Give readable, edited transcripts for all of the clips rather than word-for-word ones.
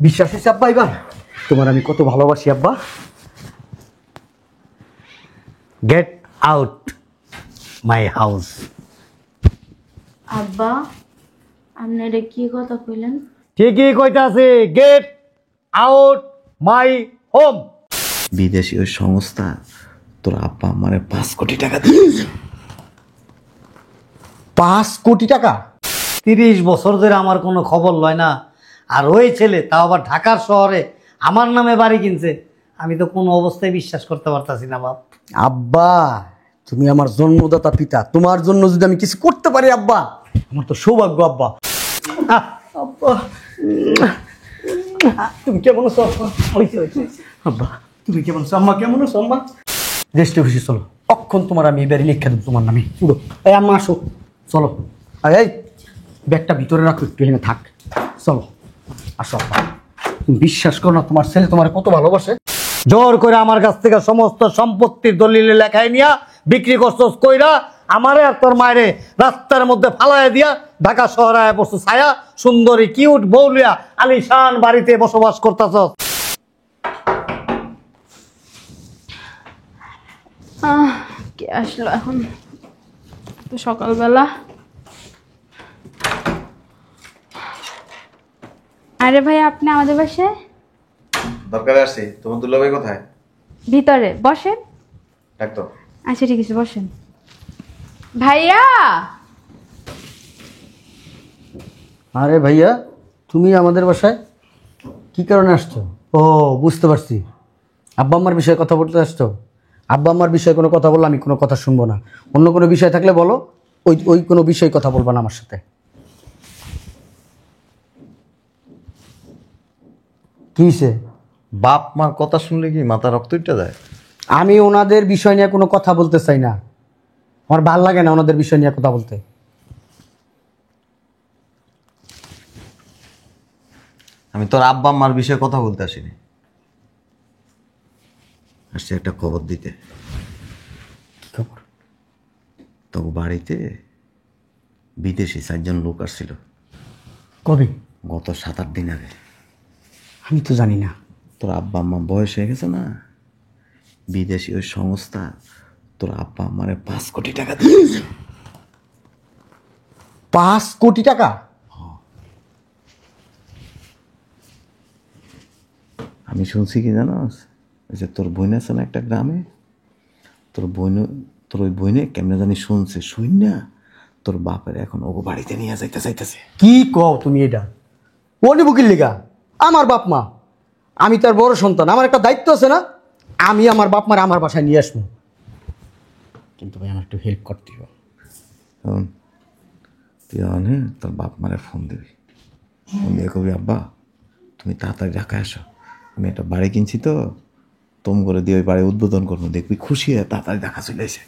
বিশ্বাস হয়েছে আব্বা এবার তোমার আমি কত ভালোবাসি আব্বা। Get out my house. আব্বা আপনারা কি কথা কইলেন? ঠিকই কইতাছি, গেট আউট মাই হোম। বিদেশি ওই সংস্থা তোর আব্বা আমারে 5 কোটি টাকা দিয়েছে। 5 কোটি টাকা? 30 বছর ধরে আমার কোনো খবর লয় না, আর ওই ছেলে তাও আবার ঢাকার শহরে আমার নামে বাড়ি কিনছে। আমি তো কোনো অবস্থায় বিশ্বাস করতে পারতাছি না বাপ। আব্বা তুমি আমার জন্মদাতা পিতা, তোমার জন্য যদি আমি কিছু করতে পারি আব্বা, আমার তো সৌভাগ্য আব্বা। আব্বা তুমি কেমন আছো আব্বা? আব্বা তুমি কেমন আছো? আম্মা কেমন আছো? আম্মা রেস্ট অফিসে চলো, অক্ষণ তোমার আমি এবারে লিখে দেবো তোমার নামে পুরো। এই আম্মা আসো, চলো। এই ব্যাগটা ভিতরে রাখো, একটু এখানে থাক, চলো আসো। আব্বা তুমি বিশ্বাস করো না, তোমার ছেলে তোমার কত ভালোবাসে। জোর করে আমার কাছ থেকে সমস্ত সম্পত্তির দলিলে লেখায় নিয়া বিক্রি করছস কইরা আমারে আর তোর মায়েরে রাস্তার মধ্যে ফালাইয়া দিয়া ঢাকা শহরে আয়া পড়ছো ছায়া সুন্দরী কিউট বৌলিয়া আলিশান বাড়িতে বসবাস করতেছস। কে আসলো এখন তো সকালবেলা? আরে ভাই আপনি আমাদের বাসায়? দরকারে আসছি। তোমার দুলাভাই কোথায়? ভিতরে বসেন। ডাক্তার আচ্ছা ঠিক আছে বসেন। ভাইয়া আরে ভাইয়া তুমি আমাদের বাসায় কি কারণে আসছো? ও বুঝতে পারছি, আব্বা আম্মার বিষয়ে কথা বলতে আসছো। আব্বা আম্মার বিষয়ে কোনো কথা বললে আমি কোনো কথা শুনবো না। অন্য কোনো বিষয় থাকলে বলো, ওই ওই কোনো বিষয়ে কথা বলবো না আমার সাথে। কি হয়েছে? বাপ মার কথা শুনলে কি মাথা রক্ত উঠে যায়? আমি ওনাদের বিষয় নিয়ে কোনো কথা বলতে চাই না, আমার ভাল লাগে না ওনাদের বিষয় নিয়ে কথা বলতে। আমি তোর আব্বা মার বিষয়ে কথা বলতে আসিনি, আসছি একটা খবর দিতে। কি খবর? তো বাড়িতে বিদেশি 4 জন লোক আসছিল কবে? গত 7-8 দিন আগে। আমি তো জানি না। তোর আব্বা আম্মা বয়স হয়ে গেছে না, বিদেশি ওই সংস্থা তোর আব্বা আমারে 5 কোটি টাকা দিয়েছে। 5 কোটি টাকা? আমি শুনছি কি জানোস, ওই যে তোর বোন আছে না একটা গ্রামে, তোর ওই বোনে কেমনে জানি শুনছে, শুন না তোর বাপের এখন ও বাড়িতে নিয়ে যাইতে চাইতেছে। কি কও তুমি এটা? ও নিব কি লিগা? আমার বাপ মা, আমি তার বড় সন্তান, আমার একটা দায়িত্ব আছে না? আমি আমার বাপ মার আমার বাসায় নিয়ে আসবো, কিন্তু ভাই আমার একটু হেল্প করতে হবে। শোন, তুই অনেক তোর বাপ মারে ফোন দিবি, ফোন দিয়ে কবি আব্বা তুমি তাড়াতাড়ি ঢাকায় আসো, আমি একটা বাড়ি কিনছি তো তোম করে দিয়ে ওই বাড়ি উদ্বোধন করবো, দেখবি খুশি হয়ে তাড়াতাড়ি ঢাকা চলে এসে।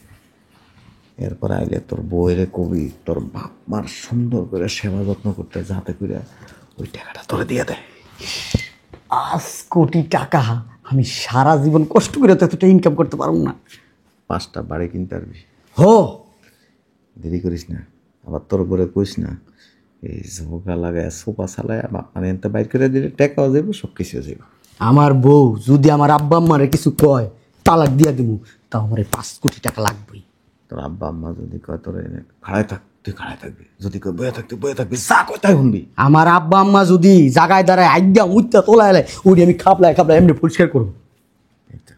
এরপর আইলে তোর বউয়েরে কবি তোর বাপ মার সুন্দর করে সেবা যত্ন করতে, যাতে করে ওই টাকাটা তোরে দিয়ে দেয়। 5 কোটি টাকা আমি সারা জীবন কষ্ট করে তো এতটা ইনকাম করতে পারবো না। 5টা বাড়ি কিনতে পারবি, হো দেরি করিস না। আবার তোর করে কইস না এই ঝোঁকা লাগায় সোফা চালায় মানে এনতে বাইর করে দিলে টাকাও যাবো, সব কিছু যাবো। আমার বউ যদি আমার আব্বা আম্মারে কিছু কয় তালাক দিয়া দিব, তাও আমার 5 কোটি টাকা লাগবেই। তোর আব্বা আম্মা যদি কয় তোর খাড়ায় থাক তুই খাড়ায় থাকবি, যদি কয় বয়ে থাকতে বয়ে থাকবি, যা কয় তাই শুনবি। আমার আব্বা আম্মা যদি জাগায় দাঁড়ায় আইডিয়া মুইতা তোলা এলে ওই আমি খাপলায় খাপলায় এমনি পরিষ্কার করবো। এই তো,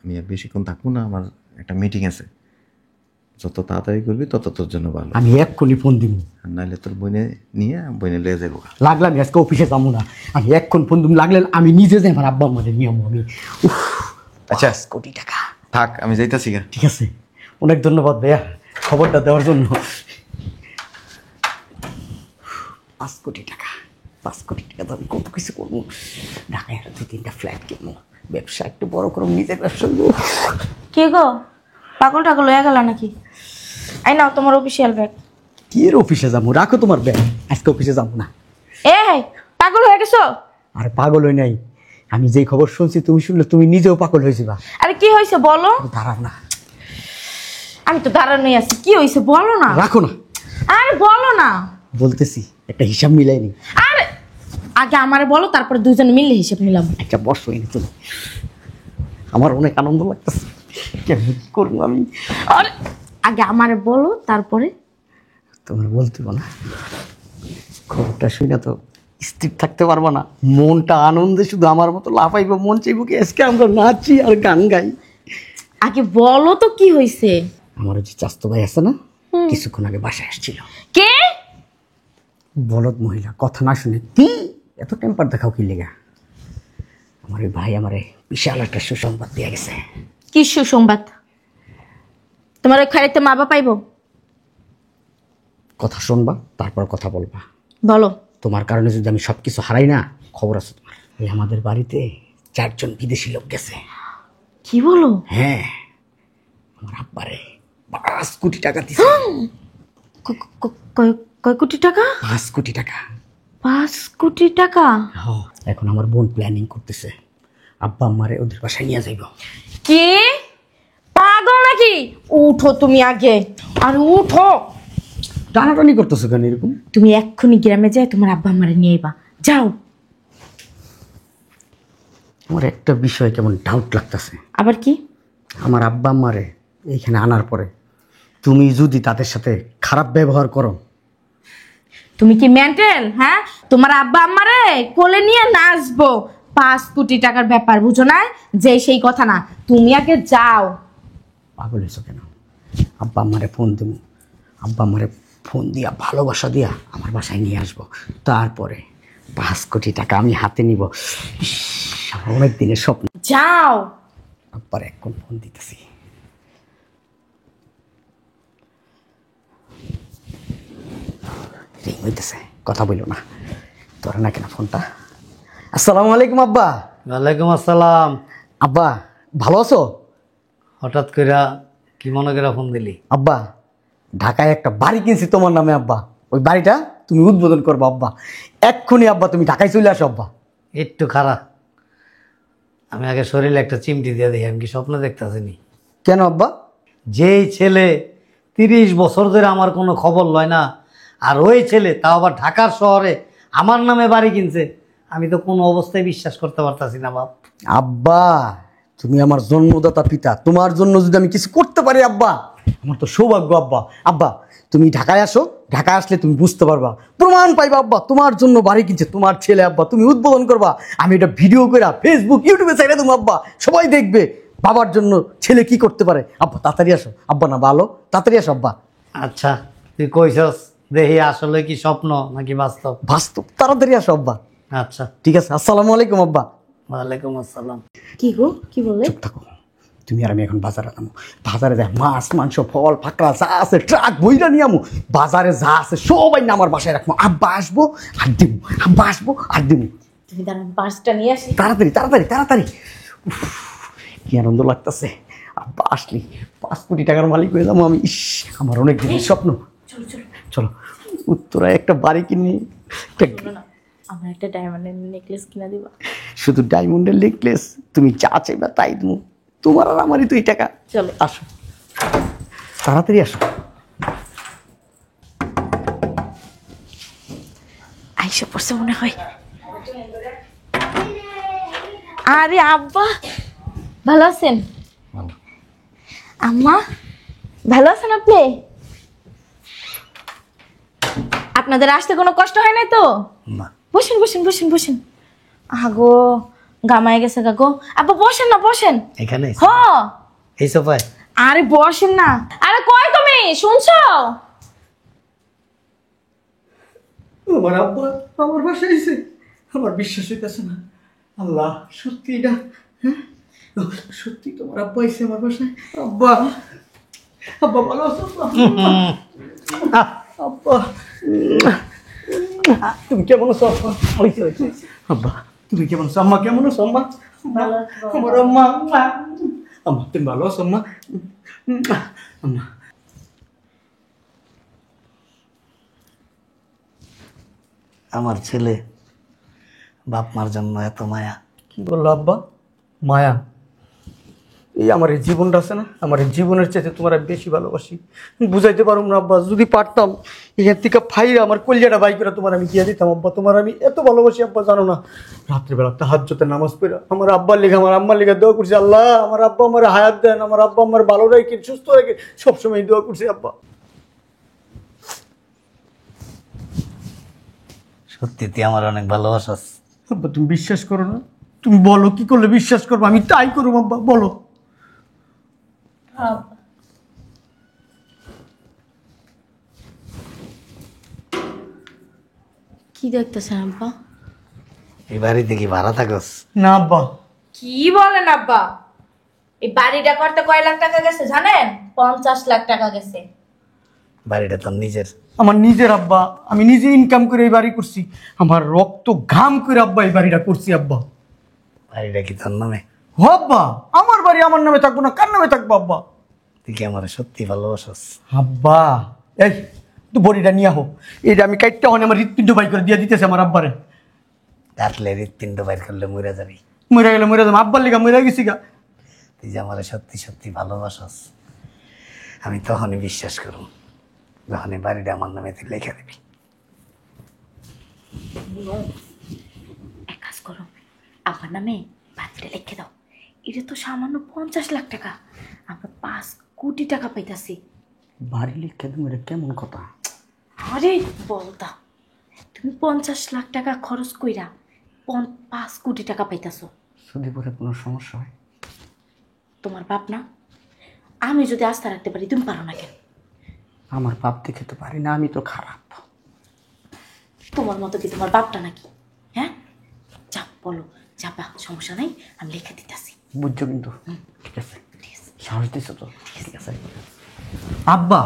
আমি আর বেশিক্ষণ থাকবো না, আমার একটা মিটিং আছে, যত তাড়াতাড়ি করবি তত তোর জন্য ভালো। আমি এক্ষুনি ফোন দিব, আর নাহলে তোর বইনে নিয়ে বইনে লয়ে যাবো। লাগলে আমি আজকে অফিসে যাবো না, আমি এক্ষণ ফোন দিব, লাগলে আমি নিজে যাই আমার আব্বা আম্মাদের নিয়ম। আমি আচ্ছা 5 কোটি টাকা। থাক, আমি যাইতাছি গা। ঠিক আছে, অনেক ধন্যবাদ ভাইয়া খবরটা দেওয়ার জন্য। 5 কোটি টাকা, 5 কোটি টাকা তো আমি কত কিছু করবো। ঢাকায় আরো 2-3টা ফ্ল্যাট কিনবো, ব্যবসা একটু বড় করবো, নিজের ব্যবসা করবো। কে গো পাগল টাগল হয়ে গেল নাকি? আই নাও তোমার অফিসিয়াল ব্যাগ। কি এর অফিসে যাবো? রাখো তোমার ব্যাগ, আজকে অফিসে যাবো না। এই পাগল হয়ে গেছো? আর পাগল হই নাই, আমি যেই খবর শুনছি তুমি শুনলে তুমি নিজেও পাগল হয়েছিবা। আরে কি হয়েছে বলো? দাঁড়াও না। আমি তো দাঁড়ানোই আছি, কি হয়েছে বলো না। রাখো না, আরে বলো না। বলতেছি একটা হিসাব মিলাই নি। আরে আগে আমারে বলো, তারপরে দুজনে মিলে হিসেব নিলাম। একটা বর্ষ এনে তুমি, আমার অনেক আনন্দ লাগতেছে। কেমন করবো আমি? আরে আগে আমারে বলো, তারপরে তোমার বলতে না, খবরটা শুনে তো স্থির থাকতে পারবো না। মনটা আনন্দে শুধু আমার মতো লাফাইবো, মন চাইবো কি আজকে আমরা নাচি আর গান গাই। আগে বলো তো কি হয়েছে। আমার যে চাস্তো ভাই আছে না, কিছুক্ষণ আগে বাসায় আসছিল। কে? বলদ মহিলা, কথা না শুনে কি এত টেম্পার দেখাও কি লেগা? আমার ওই ভাই আমারে বিশাল একটা সুসংবাদ দিয়ে গেছে। কি সুসংবাদ? তোমার ওই খাইতে মা বাবা পাইবো? কথা শুনবা, তারপর কথা বলবা। বলো। তোমার কারণে যদি আমি সবকিছু হারাই না, খবর আছে তোমার। এই আমাদের বাড়িতে 4 জন বিদেশি লোক গেছে। কি বলো? হ্যাঁ, আমার আব্বারে 5 কোটি টাকা দিছে। কয় কোটি টাকা? 5 কোটি টাকা। 5 কোটি টাকা? হ্যাঁ, এখন আমার বোন প্ল্যানিং করতেছে আব্বা আমারে ওদের বাসায় নিয়ে যাইব। কি পাগল নাকি? উঠো তুমি আগে, আর উঠো। টানাটানি করতেছো কেন এরকম? তুমি এক্ষুনি গ্রামে যাই তোমার আব্বা আমারে নিয়ে আইবা, যাও। আমার একটা বিষয় কেমন ডাউট লাগতেছে। আবার কি? আমার আব্বা আমারে এইখানে আনার পরে তুমি যদি তাদের সাথে খারাপ ব্যবহার করো। তুমি কি মেন্টাল? হ্যাঁ, তোমার আব্বা আমারে কোলে নিয়ে নাচবো, 5 কোটি টাকার ব্যাপার বুঝো না, যে সেই কথা না। তুমি আগে যাও। পাগল হয়েছো কেন? আব্বা আমারে ফোন দেবো, আব্বা আমারে ফোন দিয়া ভালোবাসা দিয়া আমার বাসায় নিয়ে আসবো, তারপরে 5 কোটি টাকা আমি হাতে নিব। ইস, আমার অনেক দিনের স্বপ্ন। যাও। আব্বার এখন ফোন দিতেছি। রিং হইতেছে, কথা বললো না, ধরে না কেন ফোনটা। আসসালামু আলাইকুম আব্বা। ওয়ালাইকুম আসসালাম। আব্বা ভালো আছো? হঠাৎ করে কি মনে করে ফোন দিলি? আব্বা, ঢাকায় একটা বাড়ি কিনছি তোমার নামে আব্বা, ওই বাড়িটা তুমি উদ্বোধন করবো আব্বা। এক্ষুনি আব্বা তুমি ঢাকায় চলে আসো আব্বা। একটু খারাপ, আমি আগে শরীরে একটা চিমটি দিয়ে দিই। আমি কি স্বপ্ন দেখতেছিনি? কেন আব্বা? যেই ছেলে 30 বছর ধরে আমার কোনো খবর লয় না, আর ওই ছেলে তাও আবার ঢাকার শহরে আমার নামে বাড়ি কিনছে, আমি তো কোনো অবস্থায় বিশ্বাস করতে পারতাছি না বাপ। আব্বা, তুমি আমার জন্মদাতা পিতা, তোমার জন্য যদি আমি কিছু করতে পারি আব্বা, আমার তো সৌভাগ্য আব্বা। আব্বা তুমি ঢাকায় আসো, ঢাকায় আসলে তুমি বুঝতে পারবা, প্রমাণ পাইবা আব্বা তোমার জন্য বাড়ি কিনছে তোমার ছেলে। আব্বা তুমি উদ্বোধন করবা, আমি এটা ভিডিও করে ফেসবুক ইউটিউবে চাইলে তুমি আব্বা, সবাই দেখবে বাবার জন্য ছেলে কি করতে পারে। আব্বা তাড়াতাড়ি আসো আব্বা, না ভালো, তাড়াতাড়ি আসো আব্বা। আচ্ছা তুই কইছস, দেখি আসলে কি স্বপ্ন নাকি বাস্তব। বাস্তব, তাড়াতাড়ি আসো আব্বা। আচ্ছা ঠিক আছে, আসসালামু আলাইকুম আব্বা। ওয়ালাইকুম আসসালাম। কি গো, কি বলে? চুপ থাকো, তুমি আর আমি এখন বাজারে যাবো। বাজারে দেখ মাছ মাংস ফল ফাঁকড়া যা আছে ট্রাক বইরা নিয়ে আমু, বাজারে যা আছে সবাই না আমার বাসায় রাখবো। আব্বা আসবো আর দিব, আব্বা আসবো আর দিব। তুমি দাঁড়ান, পার্সটা নিয়ে আসি। তাড়াতাড়ি তাড়াতাড়ি তাড়াতাড়ি। উফ, কি আনন্দ লাগতেছে, আব্বা আসলি 5 কোটি টাকার মালিক হয়ে যাবো আমি। ইস, আমার অনেক দিনের স্বপ্ন। চলো চলো। চলো উত্তরায় একটা বাড়ি কিনে না, আমার একটা ডায়মন্ডের নেকলেস কিনা দিবা? শুধু ডায়মন্ডের নেকলেস? তুমি যা চাইবা তাই দেবো, তোমার আর আমারই তো এই টাকা। চলো আসো তাড়াতাড়ি আসো। আইসা পড়ছে মনে হয়। আরে আব্বা ভালো আছেন? আম্মা ভালো আছেন আপনি? আপনাদের আসতে কোনো কষ্ট হয় নাই তো? না বসেন বসেন বসেন বসেন। আগো গামায় গেছে গো। আব্বা বসেন না, বসেন। এখানে হ, এই সোফায়? আরে বসেন না। আরে কই তুমি, শুনছো? আমার আব্বা আমার বাসায় এসে, আমার বিশ্বাস হইতেছে না। আল্লাহ, সত্যি এটা? হ্যাঁ সত্যি তোমার আব্বা এসে আমার বাসায়? আব্বা, আব্বা ভালো আছো? আব্বা তুমি কেমন আছো আব্বা? আব্বা তুমি কেমন আছো? আম্মা কেমন আছো? আম্মা, আমার আম্মা, আম্মা তুমি ভালো আছো? আম্মা, আম্মা আমার ছেলে বাপ মার জন্য এত মায়া। কি বললো আব্বা? মায়া? এই আমার এই জীবনটা আছে না, আমার এই জীবনের চাইতে তোমার আমি বেশি ভালোবাসি। বুঝাইতে পারুম না আব্বা, যদি পারতাম এখান থেকে ফাইরা আমার কলিজাটা বাই করে তোমার আমি দিয়ে দিতাম আব্বা। তোমার আমি এত ভালোবাসি আব্বা, জানো না। রাত্রিবেলা তাহাজ্জুদে নামাজ পড়া আমার আব্বার লেগে আমার আম্মার লেগে দোয়া করছি, আল্লাহ আমার আব্বা আমার হায়াত দেন, আমার আব্বা আমার ভালো রাখেন, সুস্থ রাখেন, সবসময় দোয়া করছি আব্বা। সত্যি তুই আমার অনেক ভালোবাসাস। আব্বা তুমি বিশ্বাস করো না? তুমি বলো কি করলে বিশ্বাস করবো? আমি তাই করবো আব্বা, বলো। কি দেখতেছেন আব্বা? এই বাড়িতে কি ভাড়া থাকস? না আব্বা। কি বলেন আব্বা? এই বাড়িটা করতে কয় লাখ টাকা গেছে জানেন? 50 লাখ টাকা গেছে। বাড়িটা তোর নিজের? আমার নিজের আব্বা, আমি নিজে ইনকাম করে এই বাড়ি করছি, আমার রক্ত ঘাম করে আব্বা এই বাড়িটা করছি আব্বা। বাড়িটা কি তোর নামে? হ আব্বা, আমার বাড়ি আমার নামে থাকবো না, কার নামে থাকবো আব্বা? তুই কি আমার সত্যি ভালোবাসাস? আব্বা এই তুই বড়িটা নিয়ে আহো, এটা আমি কাইটটা হনে আমার হৃৎপিণ্ড বাই করে দিয়ে দিতেছে আমার আব্বারে। কাটলে হৃৎপিণ্ড বাইর করলে মরে যাবি। মরে গেলে মরে যাবো, আব্বার লেগা মরে গেছি গা। তুই যে আমার সত্যি সত্যি ভালোবাসাস, আমি তখনই বিশ্বাস করব যখন এই বাড়িটা আমার নামে তুই লিখে দিবি। এক কাজ করো, আমার নামে বাড়িটা লিখে দাও। এটা তো সামান্য 50 লাখ টাকা, আমরা 5 কোটি টাকা পাইতাছি। বাড়ি লিখে দেবো, এটা কেমন কথা? আরে বলতা, তুমি 50 লাখ টাকা খরচ কইরা 5 কোটি টাকা পাইতাছো। যদি পরে কোনো সমস্যা হয়? তোমার বাপ না, আমি যদি আস্থা রাখতে পারি, তুমি পারো না কেন? আমার বাপ দেখে তো পারি না, আমি তো খারাপ। তোমার মতো কি তোমার বাপটা নাকি? হ্যাঁ, যা বলো, যাবা, সমস্যা নাই, আমি লিখে দিতেছি। বুঝছো কিন্তু? ঠিক আছে, ঠিক আছে। সাহস দিছো তো? ঠিক আছে আব্বা।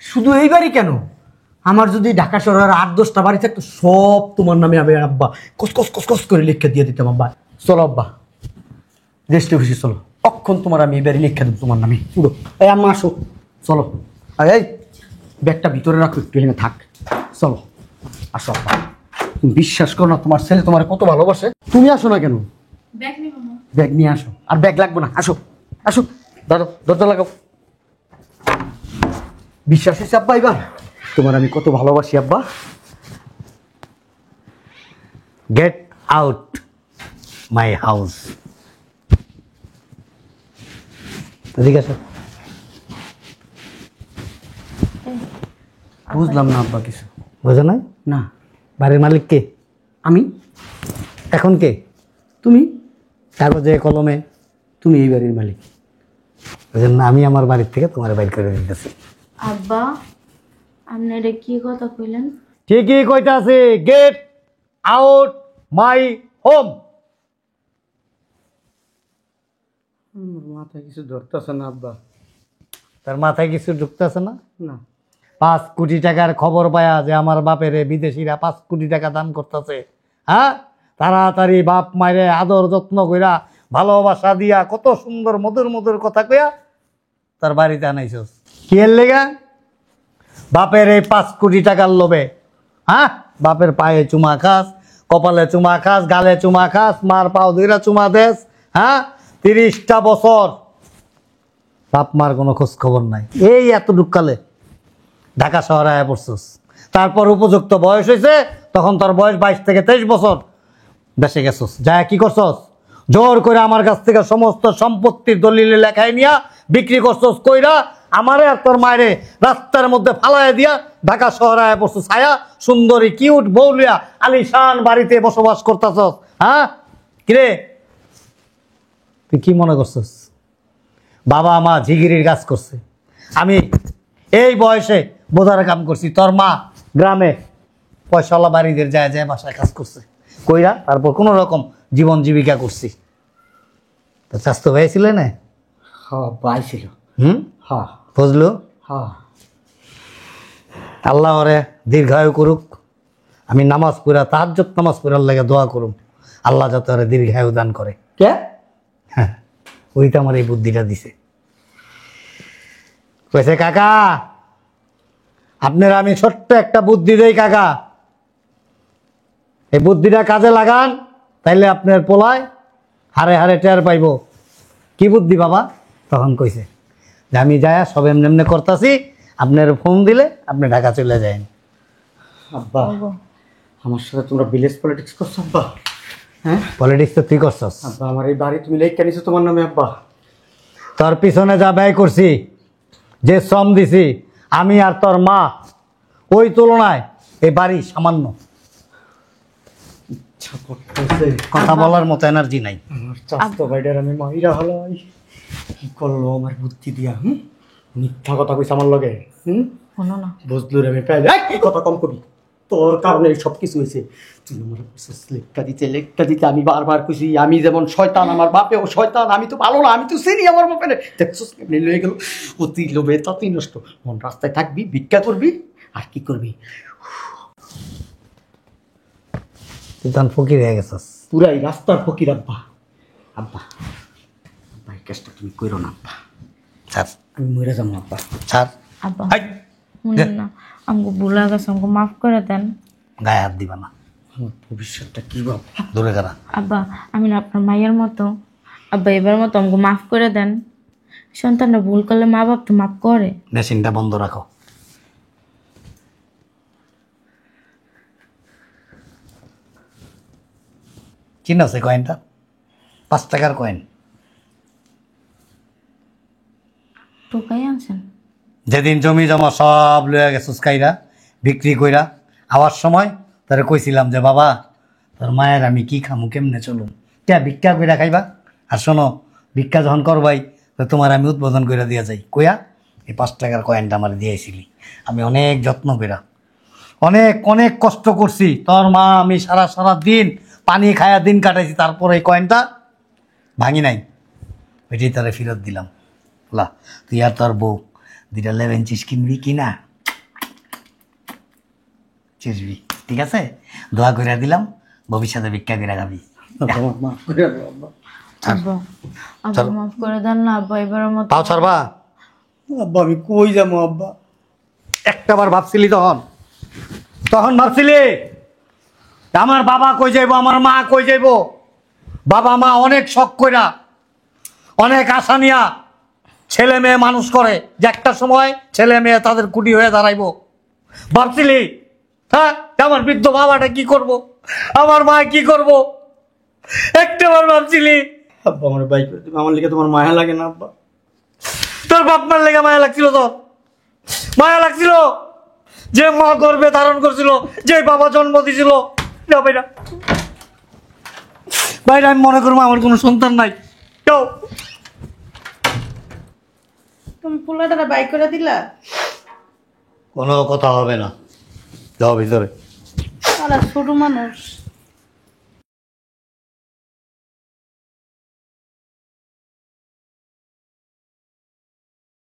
শুধু এই বাড়ি কেন, আমার যদি ঢাকা শহরের 8-10টা বাড়ি থাকতো, সব তোমার নামে আমি আব্বা কস কস কস কস করে লিখে দিয়ে দিতাম আব্বা। চলো আব্বা, দেশটা খুশি, চলো অক্ষণ তোমার আমি এই বাড়ি লিখে দেবো তোমার নামে পুরো। এই আম্মা আসো, চলো। এই ব্যাগটা ভিতরে রাখো, একটু এখানে থাক, চলো আসো আব্বা। তুমি বিশ্বাস করো না, তোমার ছেলে তোমার কত ভালোবাসে। তুমি আসো না কেন? ব্যাগ নিব না। ব্যাগ নিয়ে আসো। আর ব্যাগ লাগবে না, আসো আসো, দাঁড়ো, দরজা লাগাও। বিশ্বাস হয়েছে আব্বা এবার তোমার আমি কত ভালোবাসি আব্বা? Get out my house. ঠিক আছে, বুঝলাম না আব্বা কিছু। বোঝো নাই? না। বাড়ির মালিক কে? আমি। এখন কে? তুমি। কাগজে কলমে তুমি এই বাড়ির মালিক। ওই জন্য আমি আমার বাড়ির থেকে তোমার বাইর করে দিতেছি। আব্বা, আপনি এটা কি কথা কইলেন? ঠিকই কইতাছি, গেট আউট মাই হোম। মাথায় কিছু ধরতেছে না আব্বা। তার মাথায় কিছু ঢুকতেছে না? না। 5 কোটি টাকার খবর পায়া যে আমার বাপের বিদেশিরা 5 কোটি টাকা দান করতেছে, হ্যাঁ, তাড়াতাড়ি বাপ মায়ের আদর যত্ন কইরা ভালোবাসা দিয়া কত সুন্দর মধুর মধুর কথা কইয়া তার বাড়িতে আনাইছস। কি এর লেগা? বাপের এই 5 কোটি টাকার লোভে, হ্যাঁ, বাপের পায়ে চুমা খাস, কপালে চুমা খাস, গালে চুমা খাস, মার পাও দুইরা চুমা দেস, হ্যাঁ, 30টা বছর বাপ মার কোনো খোঁজ খবর নাই। এই এতটুক কালে ঢাকা শহরে আয়া পড়ছস, তারপর উপযুক্ত বয়স হয়েছে, তখন তোর বয়স 22 থেকে 23 বছর, দেশে গেছস, যা কি করছস? জোর করে আমার কাছ থেকে সমস্ত সম্পত্তির দলিলে লেখায় নিয়া বিক্রি করছস, কইরা আমারে আর তোর মায়েরে রাস্তার মধ্যে ফালাইয়া দিয়া ঢাকা শহরে আয়া পড়ছস। ছায়া সুন্দরী কিউট বৌলিয়া আলিশান বাড়িতে বসবাস করতেছস, হ্যাঁ? কিরে তুই কি মনে করছস বাবা মা ঝিগিরির কাজ করছে, আমি এই বয়সে বোঝার কাম করছি, তোর মা গ্রামে পয়সাওয়ালা বাড়িদের যায় যায় বাসায় কাজ করছে, কইরা তারপর কোনো রকম জীবন জীবিকা করছি। তো স্বাস্থ্য হয়েছিল না? হ্যাঁ পাইছিল। হ্যাঁ বুঝলো? হ্যাঁ। আল্লাহ ওরে দীর্ঘায়ু করুক। আমি নামাজ পড়া তাহাজ্জুদ নামাজ পড়ার লাগে দোয়া করুম, আল্লাহ যাতে ওরে দীর্ঘায়ু দান করে। কে? হ্যাঁ, ওই তো আমার এই বুদ্ধিটা দিছে। কইছে কাকা আপনার আমি ছোট্ট একটা বুদ্ধি দেই কাকা, এই বুদ্ধিটা কাজে লাগান, তাইলে আপনার পোলায় হারে হারে টের পাইব কি বুদ্ধি বাবা? তখন কইছে যে আমি যায়া সব এমনি এমনি করতেছি, আপনার ফোন দিলে আপনি ঢাকা চলে যাবেন। আব্বা আমার সাথে তোমরা ভিলেজ পলিটিক্স করছো আব্বা? হ্যাঁ পলিটিক্স তো তুই করছস। আব্বা আমার এই বাড়ি তুমি লেখা নিছো তোমার নামে আব্বা। তোর পিছনে যা ব্যয় করছি, যে শ্রম দিছি আমি আর তোর মা, ওই তুলনায় এই বাড়ি সামান্য। ইচ্ছা করতেছে কথা বলার মতো এনার্জি নাই। আমার চাস্তো ভাইডার আমি মাইরা হলাই কি করলো আমার বুদ্ধি দিয়া। মিথ্যা কথা কইছে আমার লগে। শোনো না, বুঝলু রে আমি প্রায় এই কথা কম কবি, তোর কারণে সব কিছু হয়েছে। তুই আমার লেখা দিতে আমি বারবার কইছি আমি যেমন শয়তান, আমার বাপেও শয়তান, আমি তো ভালো না, আমি তো চিনি আমার বাপের। দেখছিস কেমনি লয়ে গেল, অতি লোভে ততই নষ্ট। মন রাস্তায় থাকবি, ভিক্ষা করবি, আর কি করবি? তুই তখন ফকির হয়ে গেছস। পুরাই রাস্তার ফকির আব্বা। আব্বা আব্বা এই কাজটা তুমি কইরো না আব্বা, ছাড় আমি মরে যাবো আব্বা। ছাড়। আব্বা হাই, শুনেন না, আমাকে ভুলে গেছে, আমাকে মাফ করে দেন। গায়ে হাত দিবা না, আমার ভবিষ্যৎটা কি বাবা? দূরে করা। আব্বা আমি না আপনার মায়ের মতো, আব্বা এবার মতো আমাকে মাফ করে দেন। সন্তানরা ভুল করলে মা বাপ তো মাফ করে। মেশিনটা বন্ধ রাখো। চিন আছে কয়েনটা? 5 টাকার কয়েন। টোকাই আনছেন? যেদিন জমি জমা সব লয়ে গেছিস কাইরা, বিক্রি কইরা আওয়ার সময় তারে কইছিলাম যে বাবা তোর মায়ের আমি কি খামু, কেমনে চলুম, কে ভিক্ষা কইরা খাইবা। আর শোনো, ভিক্ষা যখন করবাই তো তোমার আমি উদ্বোধন কইরা দিয়া যাই কইয়া এই 5 টাকার কয়েনটা আমার দিয়েছিলি। আমি অনেক যত্ন কইরা অনেক অনেক কষ্ট করছি, তোর মা আমি সারা সারা দিন পানি খায়া দিন কাটাইছি, তারপর এই কয়েনটা ভাঙি নাই, ওইটাই তারে ফেরত দিলাম। লা তুই আর তোর বউ 2টা লেবেন চিজ কিনবি কিনা, চিসবি, ঠিক আছে? দোয়া করে দিলাম, ভবিষ্যতে ভিক্ষা করে খাবি। আমার মাফ করে দাও আব্বা। আব্বা আব্বা মাফ করে দেন না আব্বা, এবারের মতো। পাও ছাড়বা? আব্বা আমি কই যাবো আব্বা? একটাবার ভাবছিলি তখন? তখন ভাবছিলি আমার বাবা কই যাইব, আমার মা কই যাইব? বাবা মা অনেক শখ কইরা, অনেক আশা নিয়া ছেলে মেয়ে মানুষ করে, যে একটা সময় ছেলে মেয়ে তাদের কুটি হয়ে দাঁড়াইব। ভাবছিলি হ্যাঁ আমার বৃদ্ধ বাবাটা কি করব, আমার মা কি করব? একটাবার ভাবছিলি? আব্বা আমার বাইক করে দিবে, আমার লিগে তোমার মায়া লাগে না আব্বা? তোর বাপ মার লেগে মায়া লাগছিল? তোর মায়া লাগছিল? যে মা গর্ভে ধারণ করছিল, যে বাবা জন্ম দিছিল, বাইরা বাইরে আমি মনে করবো আমার কোনো সন্তান নাই। যাও। তুমি পোলাটারা বাইক করে দিলা? কোনো কথা হবে না, যাও ভিতরে। আর ছোট মানুষ।